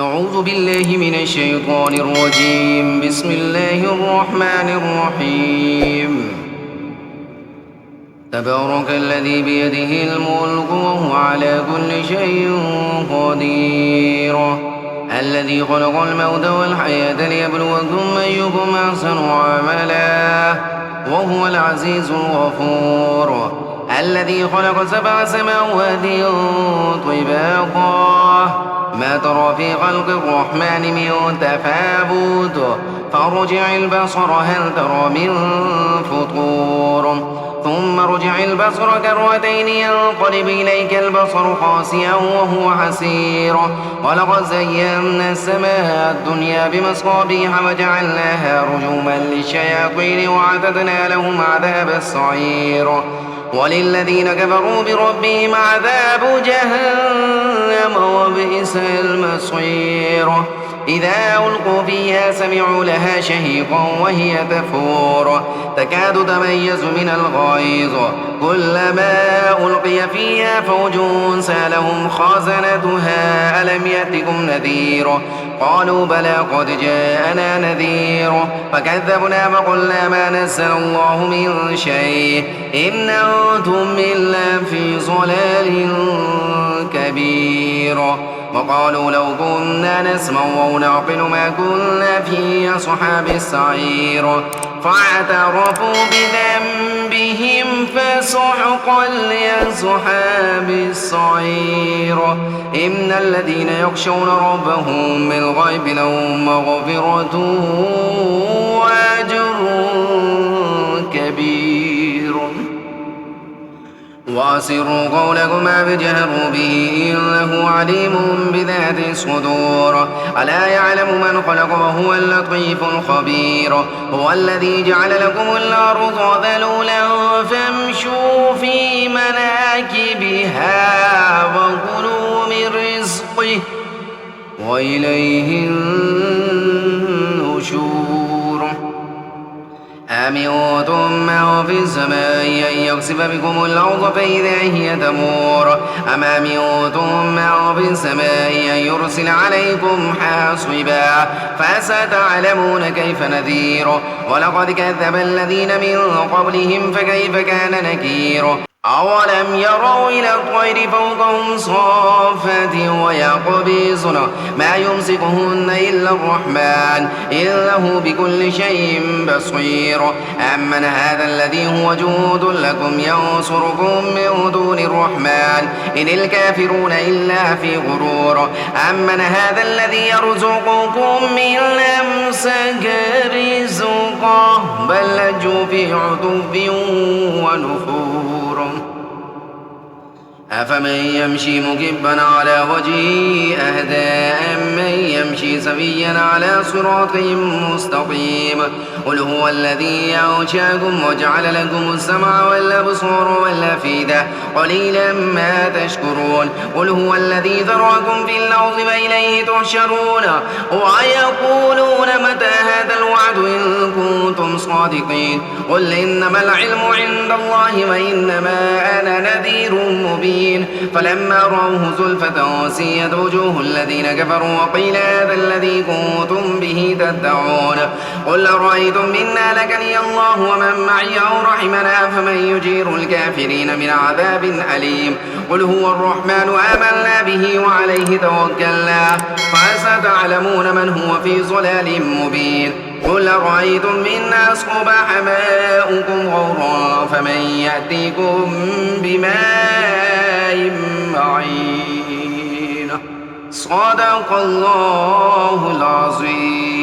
أعوذ بالله من الشيطان الرجيم. بسم الله الرحمن الرحيم. تبارك الذي بيده الملك وهو على كل شيء قدير. الذي خلق الموت والحياة ليبلوكم أيكم أحسن عملا وهو العزيز الغفور. الذي خلق 7 سماوات طباقا ما ترى في خلق الرحمن من تفاوت فارجع البصر هل ترى من فطور ثم ارجع البصر كرتين ينقلب إليك البصر خاسئا وهو حسير. ولقد زينا السماء الدنيا بمصابيح وجعلناها رجوما للشياطين وأعتدنا لهم عذاب السعير. وللذين كفروا بربهم عذاب جهنم وبئس المصير. إذا ألقوا فيها سمعوا لها شهيقا وهي تفور تكاد تميز من الغيظ كلما ألقي فيها فوج سألهم خازنتها ألم يأتكم نذير قالوا بلى قد جاءنا نذير فكذبنا فقلنا ما نزل الله من شيء إن أنتم إلا في ضلال كبير. وقالوا لو كنا نسمع أو نعقل ما كنا في أصحاب السعير فاعترفوا بذنبهم فسحقا لأصحاب السعير. إن الذين يخشون ربهم بالغيب لهم مغفرة وأجر كبير. وأسروا قولكم ما بجهروا به إنه عليم بذات الصدور. ألا يعلم من خلق وهو اللطيف الخبير. هو الذي جعل لكم الأرض ذلولا فامشوا في مناكبها وكلوا من رزقه وإليه النشور. أمنتم من في السماء أن يخسف بكم الأرض فإذا هي تمور أم أمنتم من في السماء أن يرسل عليكم حاصبا فستعلمون كيف نذير. ولقد كذب الذين من قبلهم فكيف كان نكير. أولم يروا إلى الطير فوقهم صافات ويقبضن ما يمسكهن إلا الرحمن إنه بكل شيء بصير. أمن هذا الذي هو جند لكم ينصركم من دون الرحمن إن الكافرون إلا في غرور. أمن هذا الذي يرزقكم من أمسك رزقه بل لجوا في عتب ونفور. أفمن يمشي مكبا على وجهه أهدى أمن يمشي سويا على صراط مستقيم. قل هو الذي أنشأكم وجعل لكم السمع والأبصار والأفئدة قليلا ما تشكرون. قل هو الذي ذرأكم في الأرض وإليه تحشرون. ويقولون متى هذا الوعد إن كنتم صادقين. قل إنما العلم عند الله وإنما أنا نذير مبين. فلما رأوه زلفة سيئت وجوه الذين كفروا وقيل هذا الذي كنتم به تدعون. قل أرأيتم إن أهلكني الله ومن معي أو رحمنا فمن يجير الكافرين من عذاب أليم. قل هو الرحمن آمنا به وعليه توكلنا فستعلمون من هو في ضلال مبين. قل أرأيتم إن أصبح ماؤكم غورا فمن يأتيكم بماء معين. صدق الله العظيم.